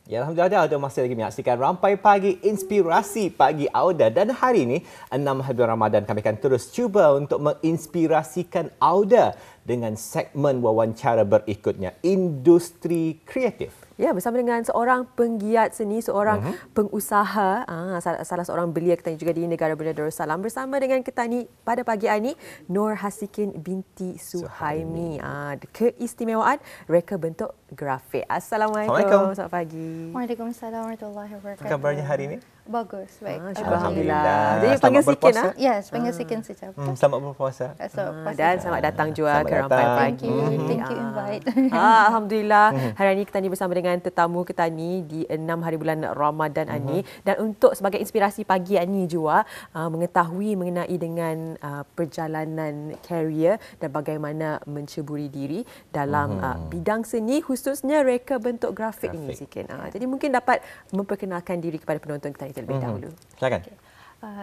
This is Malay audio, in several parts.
Ya, Alhamdulillah ada masih lagi menyaksikan Rampai Pagi Inspirasi Pagi Auda. Dan hari ini, 6 hari bulan Ramadan, kami akan terus cuba untuk menginspirasikan Auda dengan segmen wawancara berikutnya, Industri Kreatif. Ya, bersama dengan seorang penggiat seni, seorang pengusaha, salah seorang belia kita juga di negara Brunei Darussalam, bersama dengan kita ni pada pagi ini, Nur Hasikin binti Suhaimi. Keistimewaan reka bentuk grafik. Assalamualaikum. Selamat pagi. Waalaikumsalam warahmatullahi wabarakatuh. Apa kabarnya hari ini? Bagus, baik. Alhamdulillah. Jadi panggil Sikin ah? Ya, panggil Sikin saja. Selamat berpuasa. Dan selamat datang juga ke Rampai Pagi. Thank you invite. Alhamdulillah. Hari ini kita ni bersama dengan tetamu kita ni di 6 hari bulan Ramadan ini, dan untuk sebagai inspirasi pagi ini juga mengetahui mengenai dengan perjalanan karier dan bagaimana menceburi diri dalam bidang seni, khususnya reka bentuk grafik ini Sikin. Jadi mungkin dapat memperkenalkan diri kepada penonton kita terlebih dahulu. Silakan. Okay.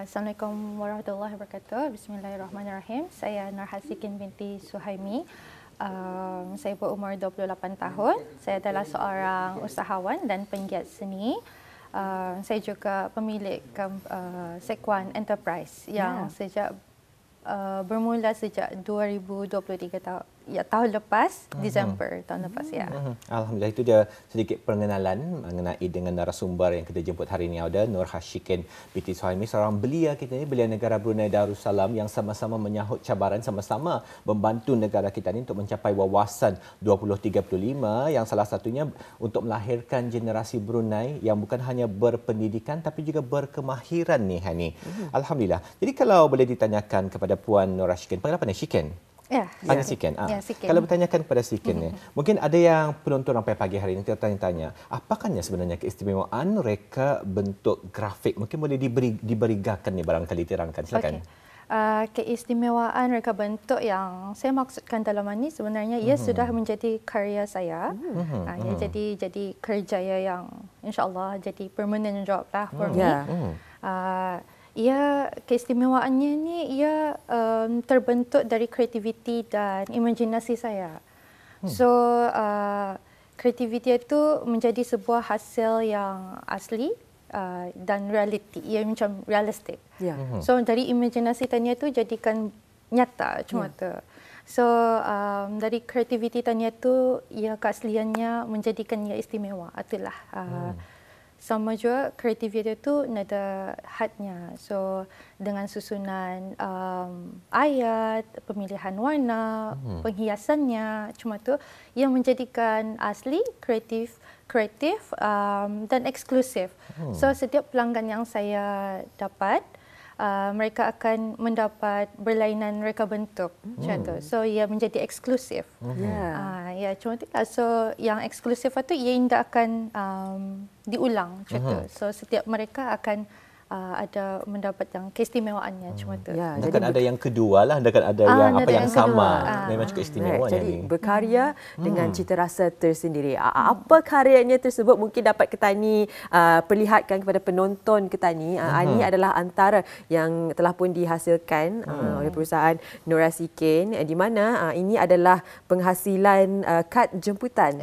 Assalamualaikum warahmatullahi wabarakatuh. Bismillahirrahmanirrahim. Saya Nur Hasikin binti Suhaimi. Saya berumur 28 tahun. Saya adalah seorang usahawan dan penggiat seni. Saya juga pemilik Sekwan Enterprise yang bermula sejak 2023 tahun lepas, Disember tahun lepas ya. Alhamdulillah, itu dia sedikit pengenalan mengenai dengan narasumber yang kita jemput hari ini, Auda, Nur Hasikin binti Suhaimi, seorang belia kita ni, belia negara Brunei Darussalam yang sama-sama menyahut cabaran, sama-sama membantu negara kita ni untuk mencapai wawasan 2035 yang salah satunya untuk melahirkan generasi Brunei yang bukan hanya berpendidikan tapi juga berkemahiran ni Hani. Alhamdulillah. Jadi kalau boleh ditanyakan kepada Puan Nur Hasikin, panggil apa ni? Sikin? Ya. Panggil Sikin. Sikin. Kalau bertanyakan kepada Sikin ni, mungkin ada yang penonton Rampai Pagi hari ini tertanya-tanya, apakah sebenarnya keistimewaan reka bentuk grafik? Mungkin boleh diberikan ni barangkali terangkan. Silakan. Keistimewaan reka bentuk yang saya maksudkan dalam ini sebenarnya ia sudah menjadi karya saya. Ia jadi kerjaya yang insya-Allah jadi permanent job lah for me. Ia keistimewaannya ni ia terbentuk dari kreativiti dan imajinasi saya. So kreativiti itu menjadi sebuah hasil yang asli dan realiti. Ia macam realistik. So dari imajinasi tanya itu jadikan nyata macam tu. So dari kreativiti tanya itu ia keasliannya menjadikan ia istimewa. Itulah. Sama juga kreativitas itu ada hadnya. So dengan susunan ayat, pemilihan warna, penghiasannya, cuma tu yang menjadikan asli, kreatif dan eksklusif. So setiap pelanggan yang saya dapat, mereka akan mendapat berlainan reka bentuk macam tu. So ia menjadi eksklusif. Ya, cuma tu. So yang eksklusif itu ia tidak akan diulang macam tu. So setiap mereka akan ada mendapat yang keistimewaannya cuma tu. Akan ada yang kedua lah, akan ada yang sama. Memang cukup istimewa jadi berkarya dengan cita rasa tersendiri. Apa karyanya tersebut mungkin dapat kita ni perlihatkan kepada penonton kita ni. Ini adalah antara yang telah pun dihasilkan oleh perusahaan Nur Hasikin, di mana ini adalah penghasilan kad jemputan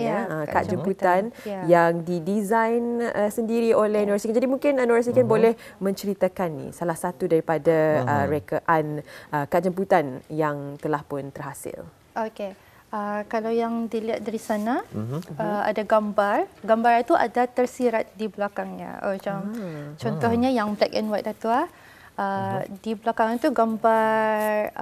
kad jemputan yang didesain sendiri oleh Nur Hasikin. Jadi mungkin Nur Hasikin boleh menceritakan ni salah satu daripada rekaan kad jemputan yang telah pun terhasil. Okey. Kalau yang dilihat dari sana ada gambar. Gambar itu ada tersirat di belakangnya. Contohnya yang black and white itu di belakang itu gambar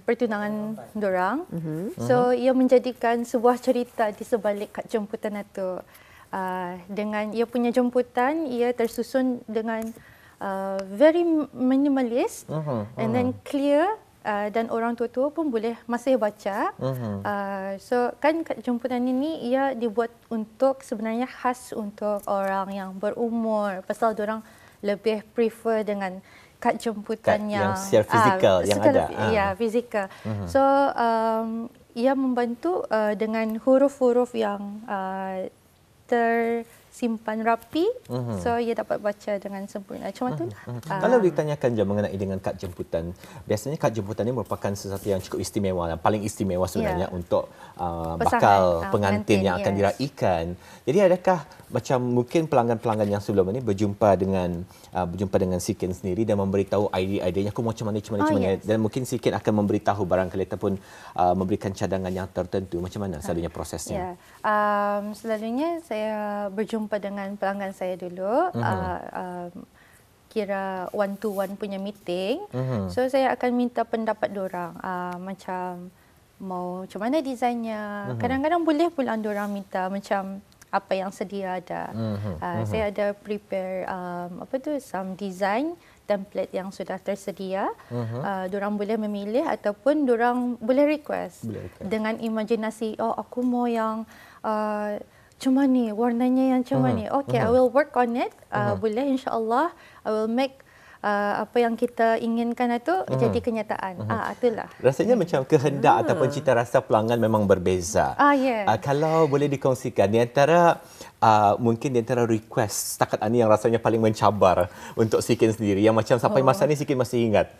pertunangan dorang. So ia menjadikan sebuah cerita di sebalik kad jemputan itu. Dengan ia punya jemputan, ia tersusun dengan very minimalist and then clear, dan orang tua-tua pun boleh masih baca. So kan kad jemputan ini ia dibuat untuk sebenarnya khas untuk orang yang berumur, pasal diorang lebih prefer dengan kad jemputan yang secara fizikal yang ada. Ya, fizikal. So ia membantu dengan huruf-huruf yang tersimpan rapi, so ia dapat baca dengan sempurna. Cuma tu. Kalau ditanyakan je mengenai dengan kad jemputan, biasanya kad jemputan ini merupakan sesuatu yang cukup istimewa, paling istimewa sebenarnya untuk bakal pengantin yang akan diraikan. Jadi adakah macam mungkin pelanggan-pelanggan yang sebelum ini berjumpa dengan Sikin sendiri dan memberitahu idea-ideanya aku macam mana dan mungkin Sikin akan memberitahu barangkali ataupun memberikan cadangan yang tertentu. Macam mana selalunya prosesnya? Selalunya saya berjumpa dengan pelanggan saya dulu. Kira one-to-one punya meeting. So saya akan minta pendapat diorang. Macam mau macam mana desainnya. Kadang-kadang boleh pula diorang minta macam apa yang sedia ada. Saya ada prepare some design template yang sudah tersedia. Diorang boleh memilih ataupun diorang boleh request dengan imajinasi, oh aku mau yang cuma ni, warnanya yang cuma ni. Okay, I will work on it. Boleh, insyaAllah. I will make apa yang kita inginkan itu jadi kenyataan. Itulah. Rasanya macam kehendak ataupun cita rasa pelanggan memang berbeza. Kalau boleh dikongsikan di antara mungkin di antara request setakat ini yang rasanya paling mencabar untuk Sikin sendiri, yang macam sampai masa ni Sikin masih ingat.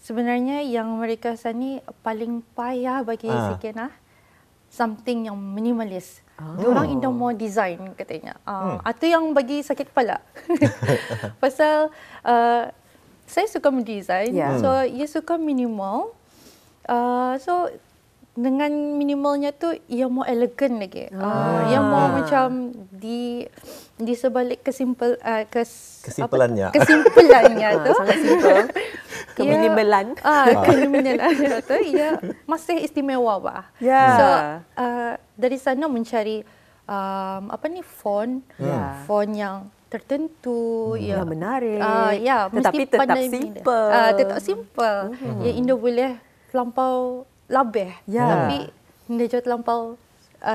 Sebenarnya yang mereka ni paling payah bagi Sikin something yang minimalis. Diorang indah mau design katanya. Itu yang bagi sakit kepala. Pasal saya suka mendesain. So, ia suka minimal. So, dengan minimalnya tu, ia mau elegan lagi. Ia mau macam di sebalik kesimpulannya. Kesimpulannya tu. Sangat simple. Keminimalan. Keminimalan tu, ia masih istimewa bah. So, dari sana mencari font yang tertentu, yang menarik, tetapi tetap simple. Tetap simple. Ya, Indo boleh terlampau labih, tapi Indo juga terlampau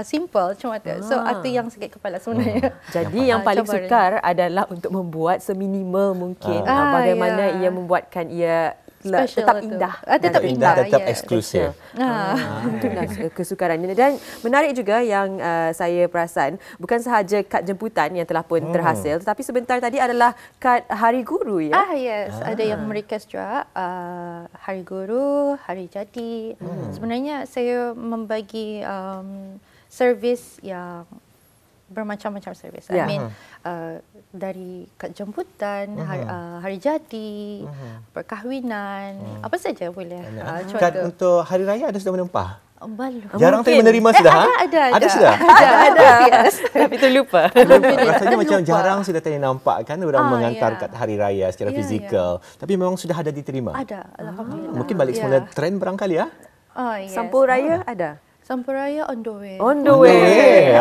simple cuma tu. So, itu yang sakit kepala sebenarnya. Jadi yang paling sukar adalah untuk membuat seminimal mungkin. Bagaimana ia membuatkan ia tetap indah. Tetap indah, tetap eksklusif. Itulah kesukarannya. Dan menarik juga yang saya perasan, bukan sahaja kad jemputan yang telah pun terhasil, tetapi sebentar tadi adalah kad Hari Guru, ya? Yes. Ada yang request juga Hari Guru, Hari Jadi. Sebenarnya saya membagi servis yang bermacam-macam servis. I mean, dari kad jemputan, hari jadi, perkahwinan, apa saja boleh. Kad untuk hari raya ada sudah menempah? Belum. Jarang saya menerima sudah. Ada sudah? Ada. Tapi terlupa. Rasanya macam jarang sudah saya nampak kan orang mengantar kad hari raya secara fizikal. Tapi memang sudah ada diterima? Ada, alhamdulillah. Mungkin balik semula trend barangkali ya? Sampul raya ada? Sampul raya on the way. On the way.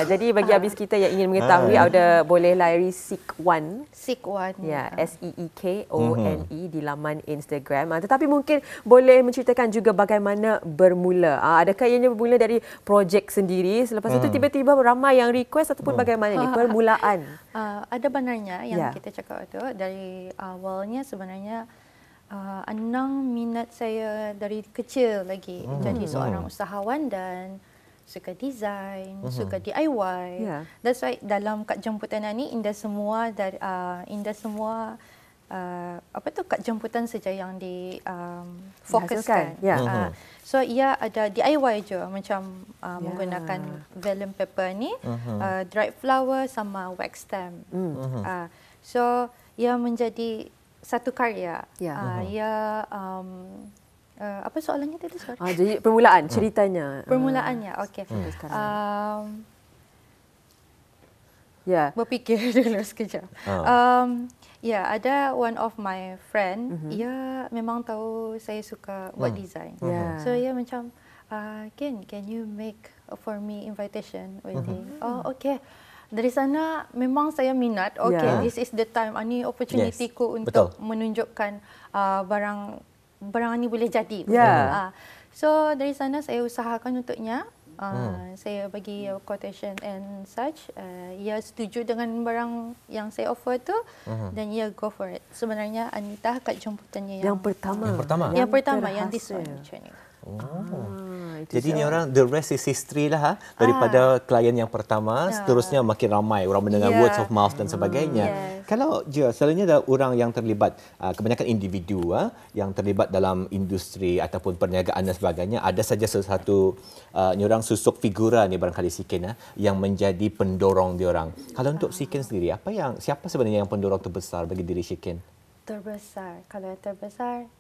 Jadi bagi habis kita yang ingin mengetahui, ada boleh layari Seek1. Seek1. Ya, SEEKONE di laman Instagram. Tetapi mungkin boleh menceritakan juga bagaimana bermula. Adakah ianya bermula dari projek sendiri, selepas itu tiba-tiba ramai yang request ataupun bagaimana ni permulaan? Ada benarnya yang kita cakap itu. Dari awalnya sebenarnya Anang minat saya dari kecil lagi jadi seorang usahawan dan suka design, suka DIY. That's why dalam kad jemputan ni indah semua kad jemputan saja yang difokuskan. So ia ada DIY je macam menggunakan vellum paper ni, dried flower sama wax stamp. So ia menjadi satu karya. Apa soalannya tadi? Jadi permulaan ceritanya. Permulaannya, okey. Berfikir dulu sekejap. Ada one of my friend, ia memang tahu saya suka buat design. So ia macam, can you make for me invitation wedding? Okay. Dari sana memang saya minat. This is the time. Ini opportunity ku untuk menunjukkan barang ni boleh jadi. So dari sana saya usahakan untuknya. Saya bagi quotation and such. Ia setuju dengan barang yang saya offer tu dan ia go for it. Sebenarnya Anita kad jemputannya yang pertama. Yang pertama yang this one. Jadi ni orang the rest is history lah daripada klien yang pertama, seterusnya makin ramai orang mendengar words of mouth dan sebagainya. Kalau selalunya ada orang yang terlibat, kebanyakan individu yang terlibat dalam industri ataupun perniagaan dan sebagainya, ada saja sesuatu ni orang susuk figura ni barangkali Sikin yang menjadi pendorong diorang. Kalau untuk Sikin sendiri, siapa sebenarnya yang pendorong terbesar bagi diri Sikin? Terbesar, kalau yang terbesar,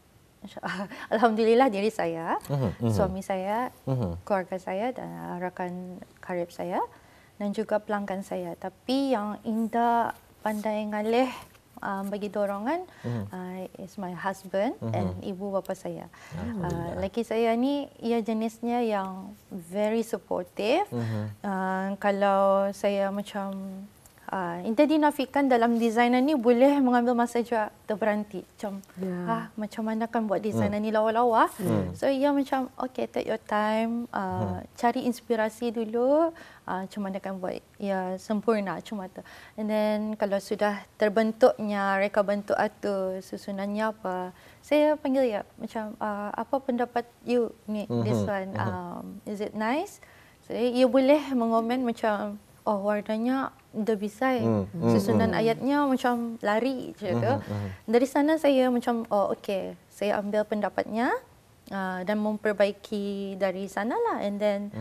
alhamdulillah diri saya, suami saya, keluarga saya dan rakan karib saya dan juga pelanggan saya. Tapi yang Indah pandai ngalih bagi dorongan is my husband and ibu bapa saya. Laki saya ni ia jenisnya yang very supportive. Kalau saya macam Indah dinafikan dalam designer ni boleh mengambil masa juga terberhenti. Macam mana kan buat designer ni lawa-lawa. So ia macam okay, take your time, cari inspirasi dulu, macam mana kan buat sempurna macam tu. And then kalau sudah terbentuknya reka bentuk atau susunannya apa, saya panggil macam apa pendapat you ni this one, is it nice? So ia boleh mengomen macam warnanya dah bisa, susunan ayatnya macam lari je tu. Dari sana saya macam okey, saya ambil pendapatnya dan memperbaiki dari sanalah, and then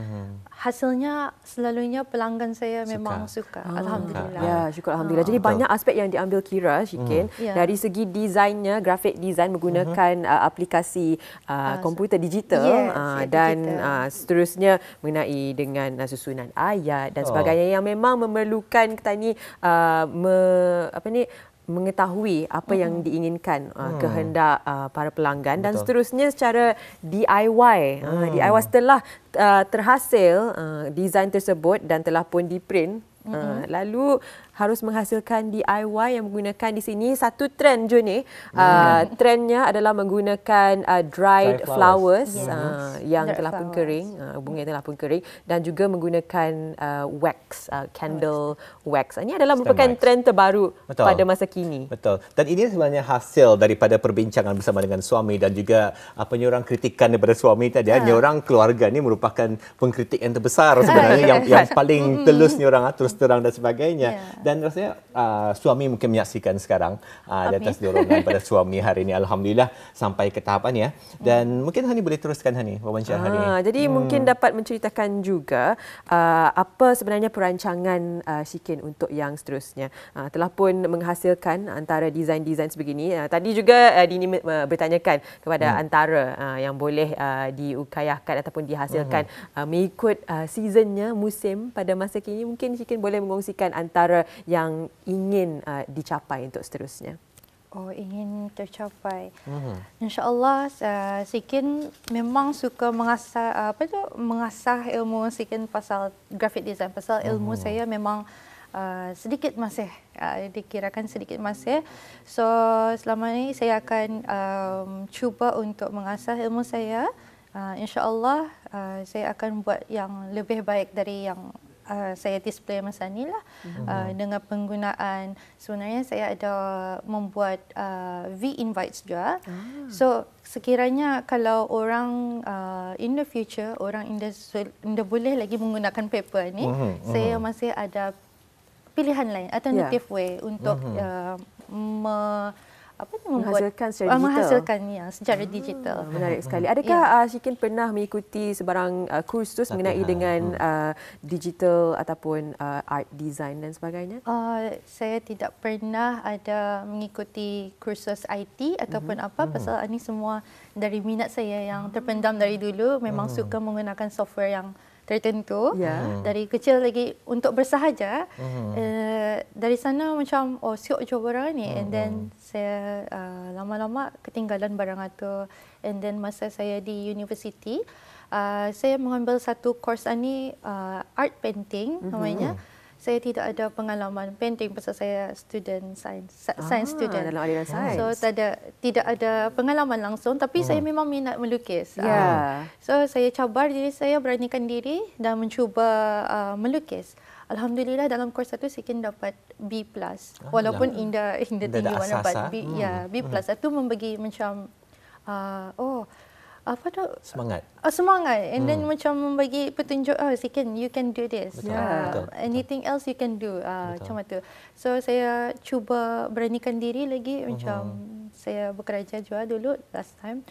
hasilnya selalunya pelanggan saya memang suka. Alhamdulillah. Ya, syukur alhamdulillah. Jadi banyak aspek yang diambil kira Sikin. Dari segi desainnya, grafik design menggunakan aplikasi komputer digital, dan seterusnya mengenai dengan susunan ayat dan sebagainya yang memang memerlukan kita ni mengetahui apa yang diinginkan kehendak para pelanggan dan seterusnya secara DIY. DIY setelah terhasil desain tersebut dan telah pun diprint, lalu harus menghasilkan DIY yang menggunakan di sini satu trend Juni. Trendnya adalah menggunakan dried flowers yang telah pun kering, bunga yang telah pun kering, dan juga menggunakan wax, candle wax. Ini adalah merupakan trend terbaru pada masa kini. Betul. Dan ini sebenarnya hasil daripada perbincangan bersama dengan suami dan juga orang kritikan daripada suami tadi. Orang keluarga ni merupakan pengkritik yang terbesar sebenarnya, yang paling telus ni orang terus terang dan sebagainya. Dan rasanya suami mungkin menyaksikan sekarang di atas dorongan pada suami hari ini, alhamdulillah sampai ke tahapan dan mungkin Hani boleh teruskan Hani wawancara hari ini. Jadi mungkin dapat menceritakan juga apa sebenarnya perancangan Sikin untuk yang seterusnya. Telah pun menghasilkan antara desain-desain sebegini. Tadi juga Dini bertanyakan kepada antara yang boleh diukayahkan ataupun dihasilkan mengikut seasonnya, musim pada masa kini. Mungkin Sikin boleh mengongsikan antara yang ingin dicapai untuk seterusnya. Ingin tercapai. InsyaAllah Sikin memang suka mengasah ilmu Sikin pasal graphic design. Pasal ilmu saya memang sedikit masih, dikirakan sedikit masih. So selama ini saya akan cuba untuk mengasah ilmu saya. InsyaAllah saya akan buat yang lebih baik dari yang saya display masa ni lah, dengan penggunaan, sebenarnya saya ada membuat V-invites juga. So sekiranya kalau orang in the future, orang Indah boleh lagi menggunakan paper ni, saya masih ada pilihan lain, alternative way untuk menghasilkan secara digital. Menarik sekali. Adakah Sikin pernah mengikuti sebarang kursus mengenai dengan digital ataupun art design dan sebagainya? Saya tidak pernah ada mengikuti kursus IT ataupun apa, pasal ini semua dari minat saya yang terpendam dari dulu, memang suka menggunakan software yang tertentu. Dari kecil lagi untuk bersahaja. Dari sana macam siok je barang ni, and then saya lama-lama ketinggalan barang itu. And then masa saya di universiti, saya mengambil satu course ni, art painting namanya. Saya tidak ada pengalaman painting pasal saya student science student. Dalam aliran sains. So tidak ada pengalaman langsung, tapi saya memang minat melukis. So saya cabar diri saya, beranikan diri dan mencuba melukis. Alhamdulillah dalam kurs itu Sikin dapat B+. Walaupun Indah tinggi dapat B+. Itu membagi macam apa tu Semangat. semangat, and then macam membagi petunjuk, Sikin, you can do this. Betul. Anything else you can do. Macam tu. So saya cuba beranikan diri lagi, macam saya bekerja juga dulu last time.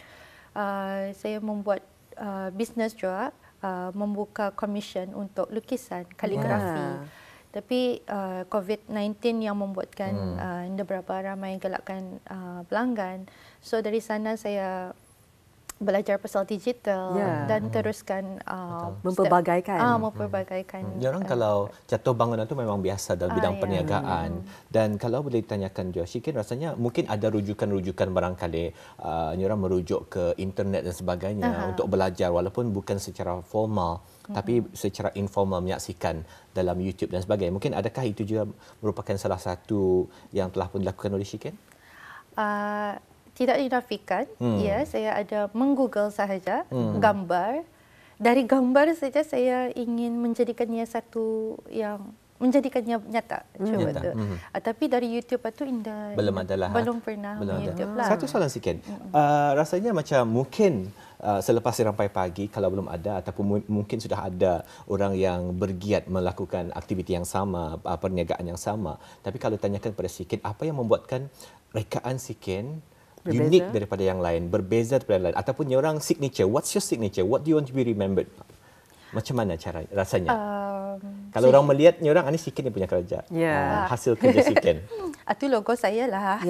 Saya membuat bisnes juga, membuka commission untuk lukisan, kaligrafi. Tapi COVID-19 yang membuatkan beberapa ramai galakkan pelanggan. So dari sana saya belajar pasal digital dan teruskan Memperbagaikan. memperbagaikan. Orang kalau jatuh bangunan tu memang biasa dalam bidang perniagaan. Dan kalau boleh ditanyakan juga, Shikin, rasanya mungkin ada rujukan-rujukan barangkali orang merujuk ke internet dan sebagainya untuk belajar walaupun bukan secara formal tapi secara informal menyaksikan dalam YouTube dan sebagainya. Mungkin adakah itu juga merupakan salah satu yang telah pun dilakukan oleh Shikin? Tidak dinafikan, ya, saya ada menggoogle sahaja gambar. Dari gambar saja saya ingin menjadikannya satu yang menjadikannya nyata. Cuba tu. Tapi dari YouTube itu belum adalah. Belum pernah YouTube lah. Satu soalan sikit. Rasanya macam mungkin selepas rampai pagi kalau belum ada ataupun mungkin sudah ada orang yang bergiat melakukan aktiviti yang sama, perniagaan yang sama. Tapi kalau tanyakan pada Shikin, apa yang membuatkan rekaan Shikin unik daripada yang lain, berbeza daripada yang lain, ataupun orang signature? What's your signature? What do you want to be remembered? Macam mana cara rasanya? Kalau orang melihat ni orang, ini Shikin yang punya kerja. Hasil kerja Shikin. Itu logo saya lah.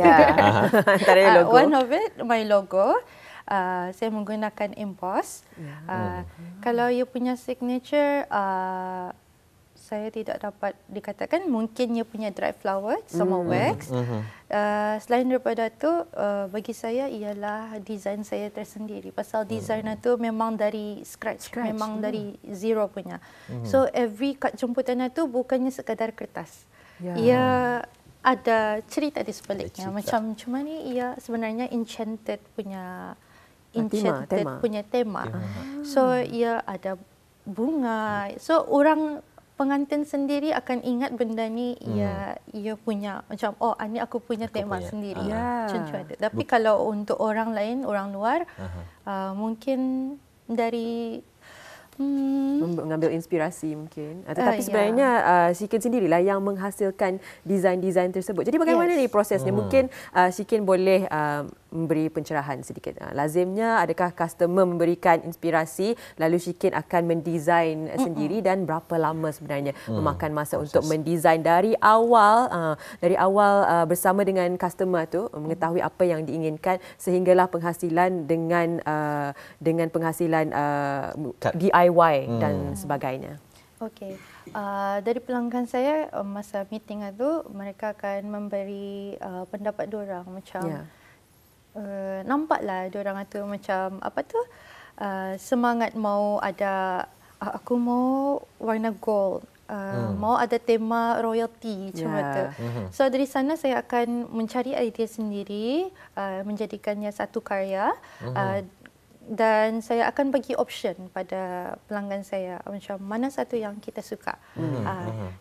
Antara logo. One of it, my logo. Saya menggunakan emboss. Kalau you punya signature, saya tidak dapat dikatakan. Mungkin you punya dry flower sama wax. Selain daripada itu, bagi saya ialah desain saya tersendiri. Pasal desain itu memang dari scratch, memang dari zero punya. So every kad jemputan itu bukannya sekadar kertas. Ia ada cerita di sebaliknya. Macam cuma ni ia sebenarnya enchanted punya tema. So ia ada bunga. So orang pengantin sendiri akan ingat benda ni ia punya macam ini aku punya tema sendiri. Macam tu. Tapi kalau untuk orang lain, orang luar, mungkin dari mengambil inspirasi mungkin. Tetapi sebenarnya Shikin sendirilah yang menghasilkan desain-desain tersebut. Jadi bagaimana ni prosesnya? Mungkin Shikin boleh memberi pencerahan sedikit. Lazimnya adakah customer memberikan inspirasi lalu Shikin akan mendesain sendiri, dan berapa lama sebenarnya memakan masa untuk mendesain dari awal bersama dengan customer tu, mengetahui apa yang diinginkan sehinggalah penghasilan dengan penghasilan DIY dan sebagainya. Okey. Dari pelanggan saya masa meeting itu mereka akan memberi pendapat diorang macam nampaklah diorang itu macam apa tu semangat mau ada aku mau warna gold, mau ada tema royalty macam tu. So dari sana saya akan mencari idea sendiri, menjadikannya satu karya. Dan saya akan bagi option pada pelanggan saya macam mana satu yang kita suka.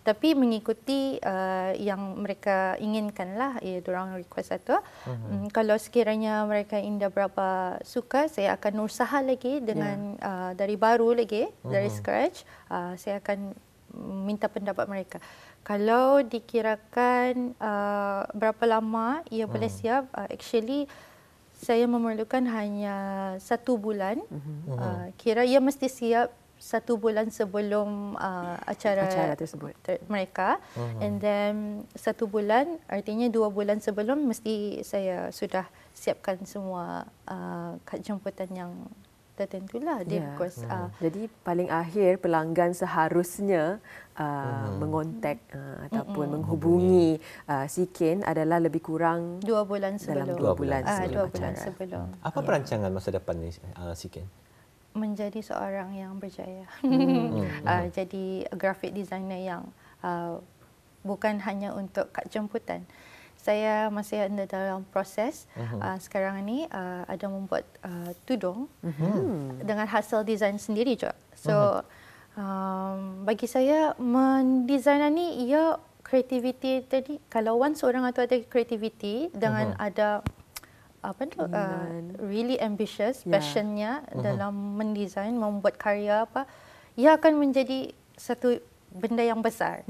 Tapi mengikuti yang mereka inginkan lah, diorang request satu. Kalau sekiranya mereka indah berapa suka, saya akan usaha lagi dengan dari baru lagi, dari scratch. Saya akan minta pendapat mereka. Kalau dikirakan berapa lama ia boleh siap, actually saya memerlukan hanya 1 bulan. Kira ia mesti siap 1 bulan sebelum acara tersebut mereka. And then 1 bulan, artinya 2 bulan sebelum mesti saya sudah siapkan semua kad jemputan yang tertentulah. Jadi paling akhir pelanggan seharusnya mengontak ataupun menghubungi Shikin adalah lebih kurang 2 bulan sebelum. Dalam 2 bulan sebelum. Apa perancangan masa depan ni, Shikin? Menjadi seorang yang berjaya. Jadi graphic designer yang bukan hanya untuk kad jemputan. Saya masih ada dalam proses sekarang ni ada membuat tudung dengan hasil desain sendiri juga. So bagi saya mendesain ni ia kreativiti tadi. Kalau once orang itu ada kreativiti dengan ada really ambitious, passionnya dalam mendesain, membuat karya ia akan menjadi satu benda yang besar.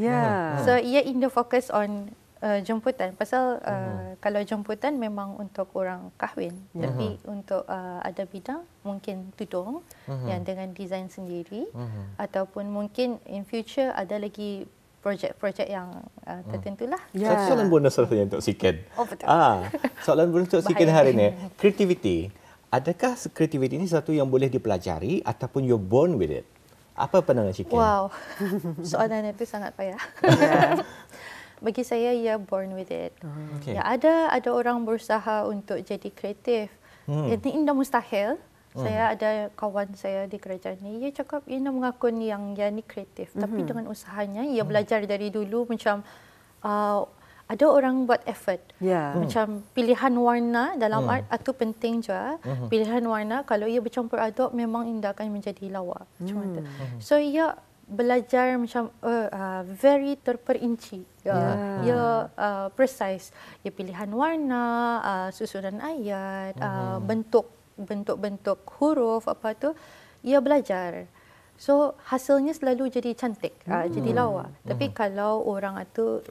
So ia in the focus on jemputan. Pasal kalau jemputan memang untuk orang kahwin, tapi untuk ada bidang mungkin tudung yang dengan desain sendiri, ataupun mungkin in future ada lagi projek-projek yang tertentulah. Soalan bonus rasanya untuk Siken. Betul. Soalan bonus untuk Siken hari ini, kreativiti. Adakah kreativiti ini satu yang boleh dipelajari ataupun you're born with it? Apa pandangan Siken? Wow, soalan itu sangat payah. Bagi saya, ia born with it. Ya, ada orang berusaha untuk jadi kreatif. Ini indah mustahil. Saya ada kawan saya di kerajaan ni, ia cakap ia nak mengakun yang ia ni kreatif. Tapi dengan usahanya, ia belajar dari dulu macam ada orang buat effort. Macam pilihan warna dalam art itu penting juga. Pilihan warna, kalau ia bercampur aduk, memang indah akan menjadi lawa. Macam itu. So, ia belajar macam very terperinci. Ia precise. Ia pilihan warna, susunan ayat, bentuk-bentuk huruf apa tu, ia belajar. So hasilnya selalu jadi cantik, jadi lawa. Tapi kalau orang itu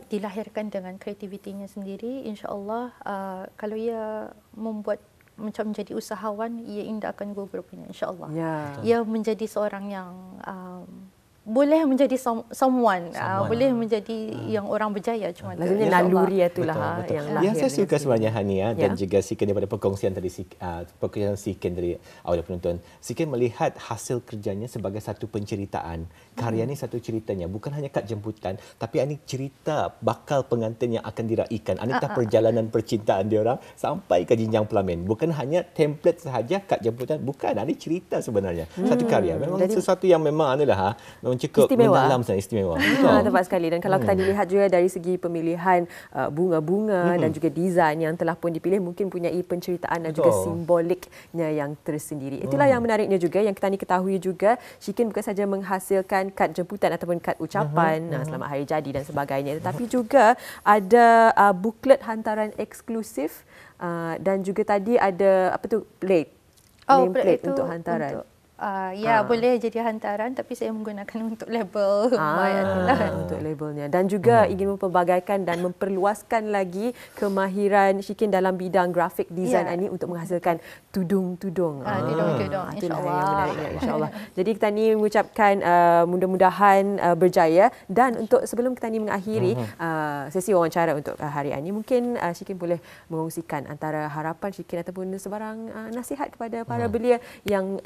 dilahirkan dengan kreativitinya sendiri, insya-Allah kalau ia membuat macam menjadi usahawan, ia indah akan gugur punya, insya-Allah. Ia menjadi seorang yang boleh menjadi someone. Boleh menjadi yang orang berjaya, cuma maksudnya naluri itulah yang lahir. Yang saya suka sebenarnya Hania dan juga Siken daripada perkongsian tadi, perkongsian Siken dari awal penonton. Siken melihat hasil kerjanya sebagai satu penceritaan. Karya ni satu ceritanya, bukan hanya kad jemputan, tapi ini cerita bakal pengantin yang akan diraikan. Anitah perjalanan percintaan dia orang sampai ke jenjang pelamin. Bukan hanya template sahaja kad jemputan, bukan. Ini cerita sebenarnya. Satu karya. Memang sesuatu yang memang adalah memang cukup mendalam dan istimewa. Tepat sekali. Dan kalau kita dilihat juga dari segi pemilihan bunga-bunga dan juga desain yang telah pun dipilih, mungkin punyai penceritaan dan juga simboliknya yang tersendiri. Itulah yang menariknya juga, yang kita ketahui juga, Siken bukan saja menghasilkan kad jemputan ataupun kad ucapan selamat hari jadi dan sebagainya, tetapi juga ada booklet hantaran eksklusif dan juga tadi ada plate, name plate untuk hantaran. Boleh jadi hantaran, tapi saya menggunakan untuk label untuk labelnya, dan juga ingin memperbagaikan dan memperluaskan lagi kemahiran Siken dalam bidang grafik design ini untuk menghasilkan tudung-tudung. Tudung-tudung, insya-Allah. Insya-Allah. Jadi kita ni mengucapkan mudah-mudahan berjaya, dan untuk sebelum kita ni mengakhiri sesi wawancara untuk hari ini, mungkin Siken boleh mengongsikan antara harapan Siken ataupun sebarang nasihat kepada para belia yang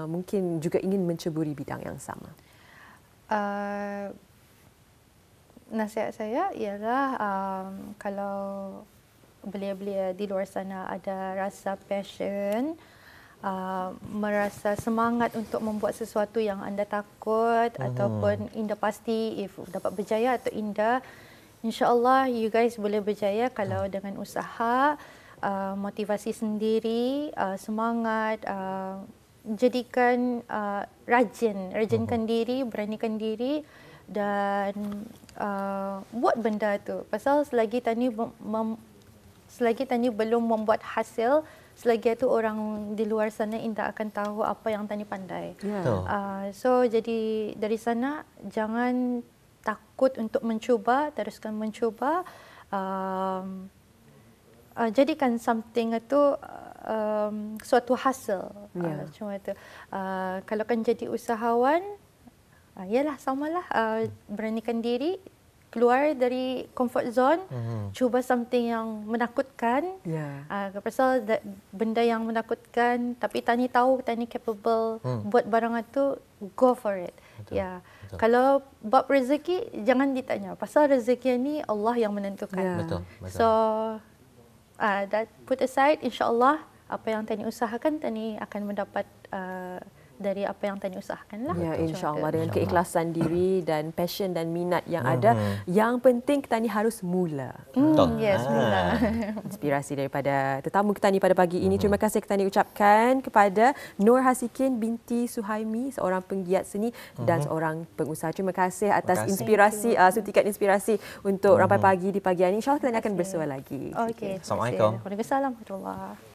mungkin juga ingin menceburi bidang yang sama. Nasihat saya ialah kalau belia-belia di luar sana ada rasa passion, merasa semangat untuk membuat sesuatu yang anda takut ataupun indah pasti if dapat berjaya atau indah, insya-Allah you guys boleh berjaya kalau dengan usaha, motivasi sendiri, semangat, jadikan rajinkan diri, beranikan diri dan buat benda tu. Pasal selagi tani belum membuat hasil, selagi itu orang di luar sana tidak akan tahu apa yang tani pandai. So jadi dari sana jangan takut untuk mencuba, teruskan mencuba. Jadikan something itu suatu hasil. Cuma itu. Kalau kan jadi usahawan, yalah samalah, beranikan diri, keluar dari comfort zone, cuba something yang menakutkan. Pasal benda yang menakutkan, tapi tani tahu, tani capable buat barang itu, go for it. Betul. Kalau bab rezeki, jangan ditanya. Pasal rezeki ni Allah yang menentukan. Betul. So, that put aside, insya-Allah apa yang tani usahakan, tani akan mendapat dari apa yang Tani usahakan lah. Ya, insya-Allah dengan InsyaAllah. keikhlasan diri dan passion dan minat yang ada, yang penting kita ni harus mula. Betul. Yes, mula. Inspirasi daripada tetamu kita ni pada pagi ini. Terima kasih kita ni ucapkan kepada Nur Hasikin binti Suhaimi, seorang penggiat seni dan seorang pengusaha. Terima kasih atas Terima kasih. inspirasi, suntikan inspirasi untuk Rampai Pagi di pagi hari ini. InsyaAllah kita ni akan bersua lagi. Okey. Assalamualaikum. Waalaikumsalam warahmatullahi.